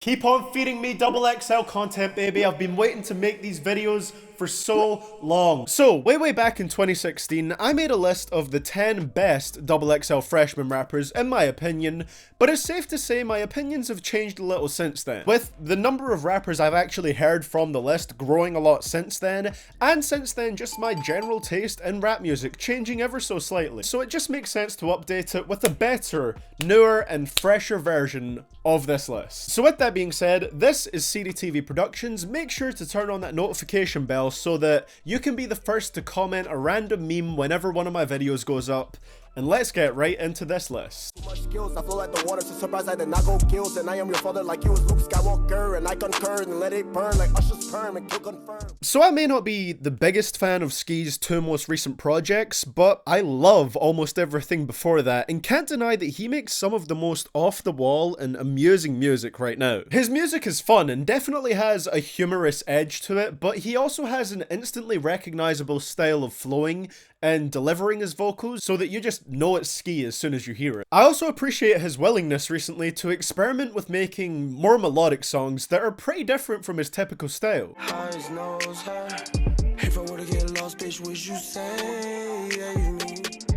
Keep on feeding me double XL content, baby. I've been waiting to make these videos for so long. So, way back in 2016, I made a list of the 10 best double XL freshman rappers, in my opinion, but it's safe to say my opinions have changed a little since then, with the number of rappers I've actually heard from the list growing a lot since then, and since then just my general taste in rap music changing ever so slightly. So it just makes sense to update it with a better, newer, and fresher version of this list. So with that being said, this is CDTVProductions. Make sure to turn on that notification bell so that you can be the first to comment a random meme whenever one of my videos goes up. And let's get right into this list. So I may not be the biggest fan of Ski's two most recent projects, but I love almost everything before that and can't deny that he makes some of the most off-the-wall and amusing music right now. His music is fun and definitely has a humorous edge to it, but he also has an instantly recognizable style of flowing and delivering his vocals so that you just know it's Ski as soon as you hear it. I also appreciate his willingness recently to experiment with making more melodic songs that are pretty different from his typical style.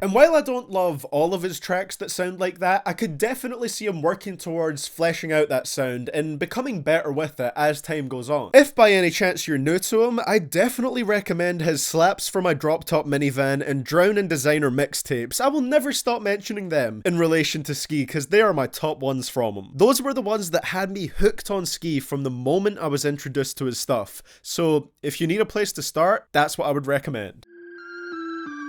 And while I don't love all of his tracks that sound like that, I could definitely see him working towards fleshing out that sound and becoming better with it as time goes on. If by any chance you're new to him, I definitely recommend his Slaps for My Drop Top Minivan and Drown in Designer mixtapes. I will never stop mentioning them in relation to Ski because they are my top ones from him. Those were the ones that had me hooked on Ski from the moment I was introduced to his stuff. So if you need a place to start, that's what I would recommend.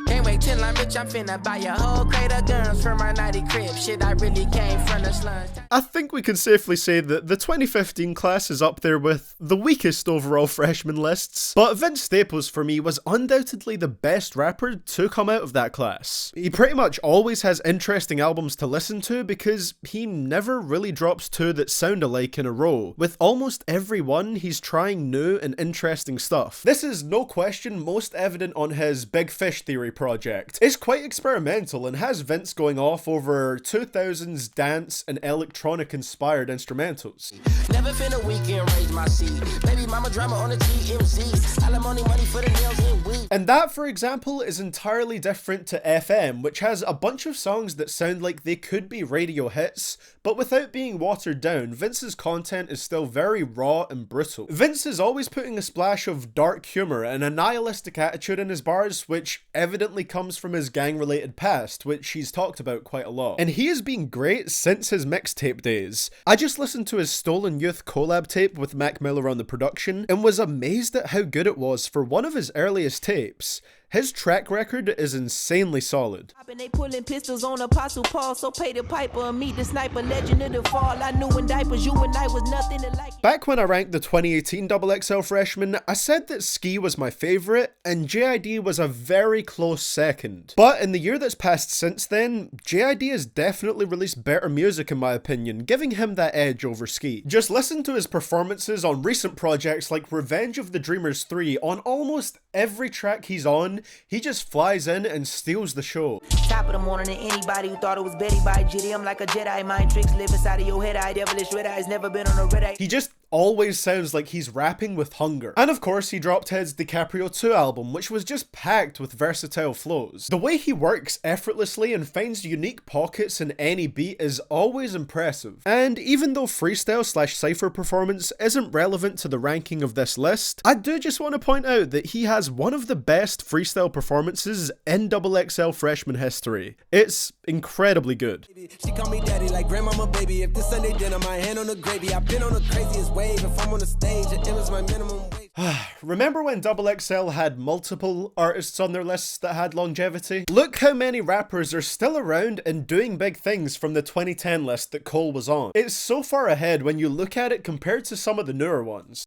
Can't wait till I'm rich, I'm finna buy a whole crate of guns from my nighty crib. Shit, I really came from the slums. I think we can safely say that the 2015 class is up there with the weakest overall freshman lists, but Vince Staples for me was undoubtedly the best rapper to come out of that class. He pretty much always has interesting albums to listen to because he never really drops two that sound alike in a row. With almost every one, he's trying new and interesting stuff. This is no question most evident on his Big Fish Theory project. It's quite experimental and has Vince going off over 2000s dance and electronic inspired instrumentals. Never finna weekend raise my seed. Baby mama drama on the TMZ. Alimony money for the nails and weed. And that, for example, is entirely different to FM, which has a bunch of songs that sound like they could be radio hits, but without being watered down. Vince's content is still very raw and brutal. Vince is always putting a splash of dark humor and a nihilistic attitude in his bars, which evidently comes from his gang-related past, which he's talked about quite a lot. And he has been great since his mixtape days. I just listened to his Stolen Youth collab tape with Mac Miller on the production and was amazed at how good it was for one of his earliest tapes. His track record is insanely solid. They pulling pistols on Apostle Paul, so pay the piper and meet the sniper, legend of the fall. I knew in diapers you and I was nothing to like. Back when I ranked the 2018 XXL Freshman, I said that Ski was my favourite and JID was a very close second. But in the year that's passed since then, JID has definitely released better music in my opinion, giving him that edge over Ski. Just listen to his performances on recent projects like Revenge of the Dreamers 3. On almost every track he's on, he just flies in and steals the show. Top of the morning and anybody who thought it was Betty by Jitty. I'm like a Jedi, mind tricks live inside of your head. I devilish red eyes, never been on a red eye. He just always sounds like he's rapping with hunger. And of course he dropped his DiCaprio 2 album, which was just packed with versatile flows. The way he works effortlessly and finds unique pockets in any beat is always impressive. And even though freestyle/cypher performance isn't relevant to the ranking of this list, I do just want to point out that he has one of the best freestyle performances in XXL Freshman history. It's incredibly good. She call me daddy like grandmama baby. If this Sunday dinner, my hand on the gravy. I've been on the craziest wave. If I'm on the stage, it is my minimum wage. Remember when XXL had multiple artists on their lists that had longevity? Look how many rappers are still around and doing big things from the 2010 list that Cole was on. It's so far ahead when you look at it compared to some of the newer ones.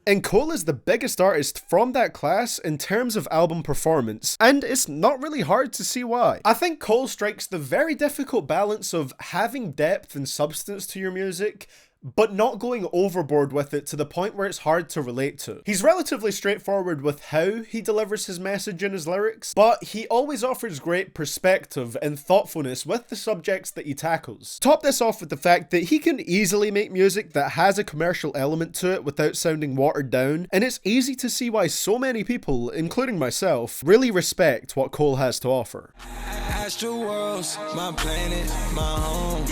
And Cole is the biggest artist from that class in terms of album performance, and it's not really hard to see why. I think Cole strikes the very difficult balance of having depth and substance to your music, but not going overboard with it to the point where it's hard to relate to. He's relatively straightforward with how he delivers his message in his lyrics, but he always offers great perspective and thoughtfulness with the subjects that he tackles. Top this off with the fact that he can easily make music that has a commercial element to it without sounding watered down, and it's easy to see why so many people, including myself, really respect what Cole has to offer. Astral worlds, my planet, my home.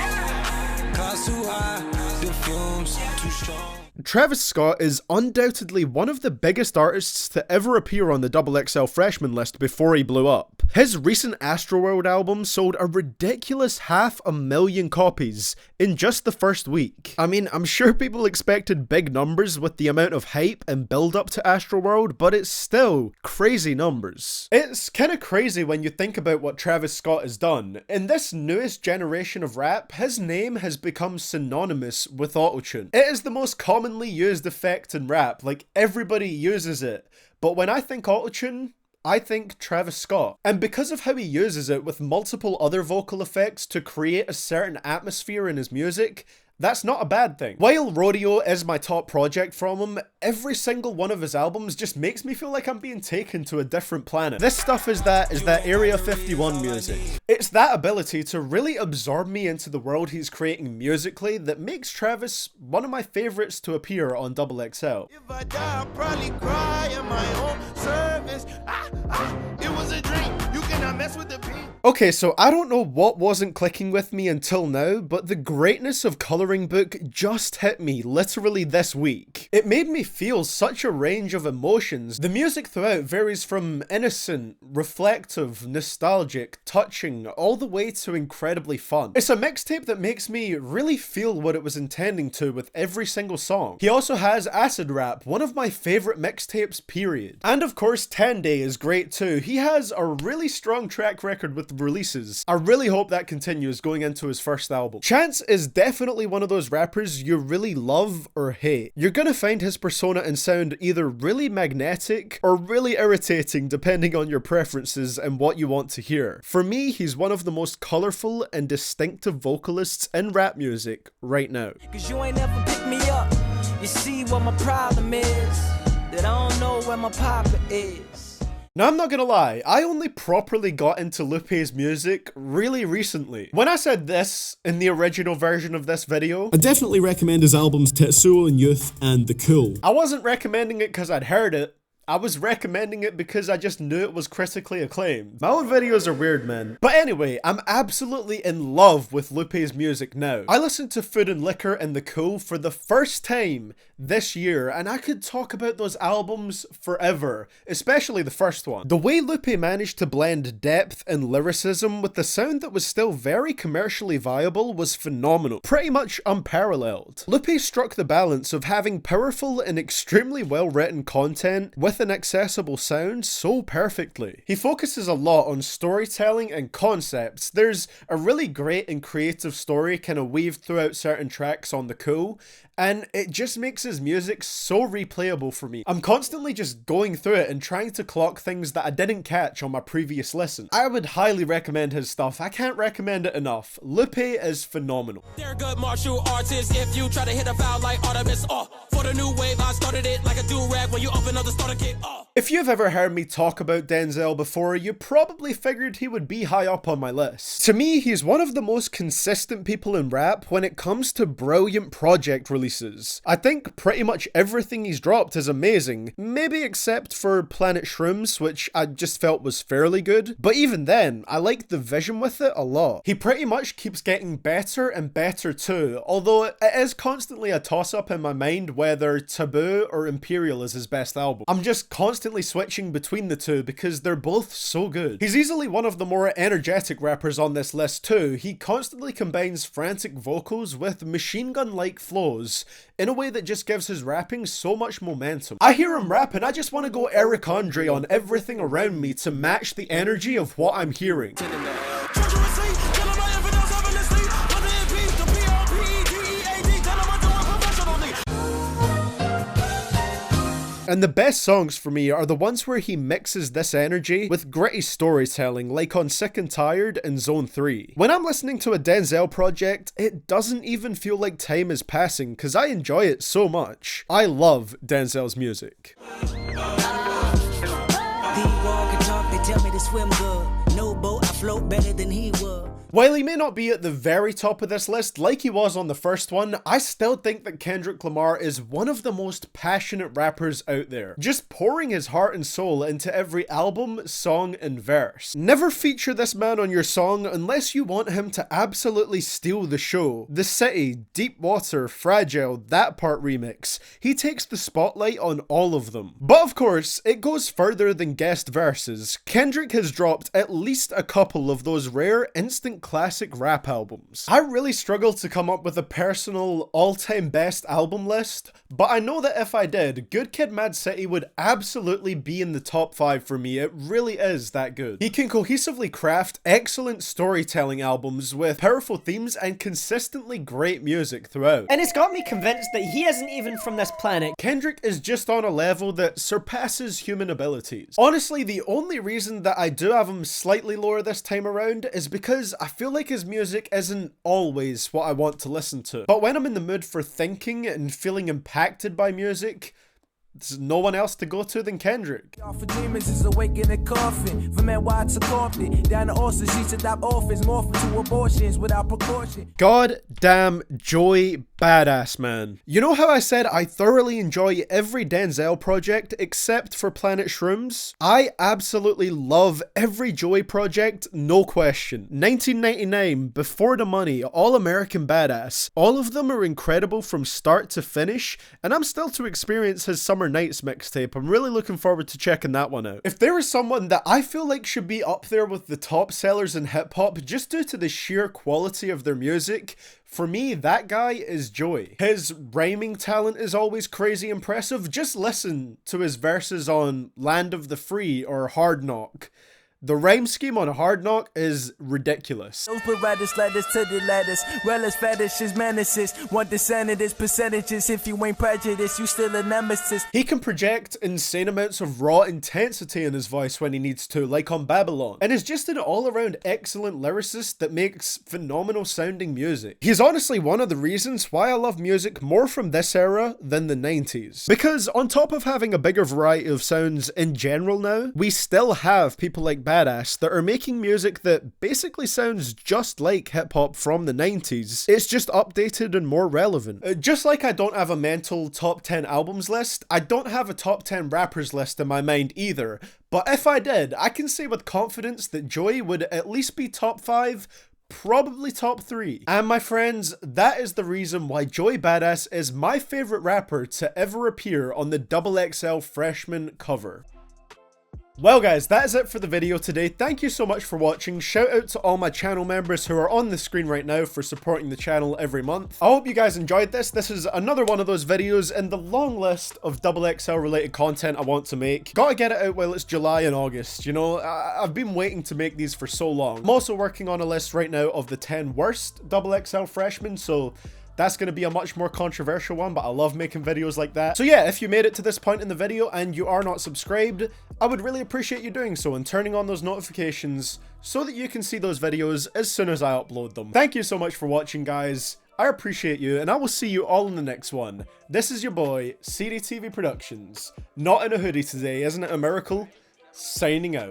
Clouds too high, the fumes too strong. Travis Scott is undoubtedly one of the biggest artists to ever appear on the XXL Freshman list before he blew up. His recent Astroworld album sold a ridiculous 500,000 copies in just the first week. I mean, I'm sure people expected big numbers with the amount of hype and build up to Astroworld, but it's still crazy numbers. It's kinda crazy when you think about what Travis Scott has done. In this newest generation of rap, his name has become synonymous with autotune. It is the most commonly used effect in rap, like everybody uses it. But when I think autotune, I think Travis Scott. And because of how he uses it with multiple other vocal effects to create a certain atmosphere in his music, that's not a bad thing. While Rodeo is my top project from him, every single one of his albums just makes me feel like I'm being taken to a different planet. This stuff is that Area 51 music. It's that ability to really absorb me into the world he's creating musically that makes Travis one of my favorites to appear on XXL. If I die, I'll probably cry in my own service. It was a dream. You cannot mess with the beat. Okay, so I don't know what wasn't clicking with me until now, but the greatness of Coloring Book just hit me literally this week. It made me feel such a range of emotions. The music throughout varies from innocent, reflective, nostalgic, touching, all the way to incredibly fun. It's a mixtape that makes me really feel what it was intending to with every single song. He also has Acid Rap, one of my favorite mixtapes, period. And of course 10 Day is great too. He has a really strong track record with releases. I really hope that continues going into his first album. Chance is definitely one of those rappers you really love or hate. You're gonna find his persona and sound either really magnetic or really irritating depending on your preferences and what you want to hear. For me, he's one of the most colourful and distinctive vocalists in rap music right now. Cause you ain't never pick me up. You see what my problem is, that I don't know where my papa is. Now, I'm not gonna lie, I only properly got into Lupe's music really recently. When I said this in the original version of this video, I definitely recommend his albums Tetsuo and Youth and The Cool. I wasn't recommending it because I'd heard it. I was recommending it because I just knew it was critically acclaimed. My own videos are weird, man. But anyway, I'm absolutely in love with Lupe's music now. I listened to Food and Liquor and The Cool for the first time this year, and I could talk about those albums forever, especially the first one. The way Lupe managed to blend depth and lyricism with the sound that was still very commercially viable was phenomenal, pretty much unparalleled. Lupe struck the balance of having powerful and extremely well-written content with an accessible sound so perfectly. He focuses a lot on storytelling and concepts. There's a really great and creative story kind of weaved throughout certain tracks on The Cool, and it just makes his music so replayable for me. I'm constantly just going through it and trying to clock things that I didn't catch on my previous listen. I would highly recommend his stuff. I can't recommend it enough. Lupe is phenomenal. They're good martial artists. If you try to hit a foul like Artemis, for the new wave, I started it like a do-rag when you open up the starter kit. If you've ever heard me talk about Denzel before, you probably figured he would be high up on my list. To me, he's one of the most consistent people in rap when it comes to brilliant project releases. I think pretty much everything he's dropped is amazing, maybe except for Planet Shrooms, which I just felt was fairly good, but even then, I liked the vision with it a lot. He pretty much keeps getting better and better too, although it is constantly a toss-up in my mind whether Taboo or Imperial is his best album. I'm just constantly switching between the two because they're both so good. He's easily one of the more energetic rappers on this list too. He constantly combines frantic vocals with machine gun-like flows in a way that just gives his rapping so much momentum. I hear him rap and I just want to go Eric Andre on everything around me to match the energy of what I'm hearing. And the best songs for me are the ones where he mixes this energy with gritty storytelling, like on Sick and Tired and Zone 3. When I'm listening to a Denzel project, it doesn't even feel like time is passing because I enjoy it so much. I love Denzel's music. Tell me to swim good. No boat, I float better than he would. While he may not be at the very top of this list like he was on the first one, I still think that Kendrick Lamar is one of the most passionate rappers out there, just pouring his heart and soul into every album, song, and verse. Never feature this man on your song unless you want him to absolutely steal the show. The City, Deep Water, Fragile, That Part remix, he takes the spotlight on all of them. But of course, it goes further than guest verses. Kendrick has dropped at least a couple of those rare instant classic rap albums. I really struggle to come up with a personal all-time best album list, but I know that if I did, Good Kid, Mad City would absolutely be in the top 5 for me. It really is that good. He can cohesively craft excellent storytelling albums with powerful themes and consistently great music throughout. And it's got me convinced that he isn't even from this planet. Kendrick is just on a level that surpasses human abilities. Honestly, the only reason that I do have him slightly lower this time around is because I feel like his music isn't always what I want to listen to. But when I'm in the mood for thinking and feeling impacted by music, there's no one else to go to than Kendrick. For demons is awake in a coffin. For men, why to coffin? Down the Austin, sheets adopt orphans, morph to abortions without precaution. God damn Joy badass, man. You know how I said I thoroughly enjoy every Denzel project except for Planet Shrooms? I absolutely love every Joy project, no question. 1999, Before the Money, All American Badass. All of them are incredible from start to finish, and I'm still to experience his Summer Nights mixtape. I'm really looking forward to checking that one out. If there is someone that I feel like should be up there with the top sellers in hip hop just due to the sheer quality of their music, for me, that guy is Joy. His rhyming talent is always crazy impressive. Just listen to his verses on Land of the Free or Hard Knock. The rhyme scheme on Hard Knock is ridiculous. Those providers letters to the letters. Relish fetishes, menaces. Want the senators, percentages. If you ain't prejudiced, you still a nemesis. He can project insane amounts of raw intensity in his voice when he needs to, like on Babylon, and is just an all-around excellent lyricist that makes phenomenal sounding music. He's honestly one of the reasons why I love music more from this era than the 90s. Because on top of having a bigger variety of sounds in general now, we still have people like Badass that are making music that basically sounds just like hip-hop from the 90s. It's just updated and more relevant. Just like I don't have a mental top 10 albums list, I don't have a top 10 rappers list in my mind either. But if I did, I can say with confidence that Joy would at least be top 5, probably top 3. And my friends, that is the reason why Joy Badass is my favorite rapper to ever appear on the XXL Freshman cover. Well guys, that is it for the video today. Thank you so much for watching. Shout out to all my channel members who are on the screen right now for supporting the channel every month. I hope you guys enjoyed this. This is another one of those videos in the long list of XXL related content I want to make. Gotta get it out while it's July and August, you know? I've been waiting to make these for so long. I'm also working on a list right now of the 10 worst XXL freshmen, so that's going to be a much more controversial one, but I love making videos like that. So yeah, if you made it to this point in the video and you are not subscribed, I would really appreciate you doing so and turning on those notifications so that you can see those videos as soon as I upload them. Thank you so much for watching, guys. I appreciate you, and I will see you all in the next one. This is your boy, CDTVProductions. Not in a hoodie today, isn't it a miracle? Signing out.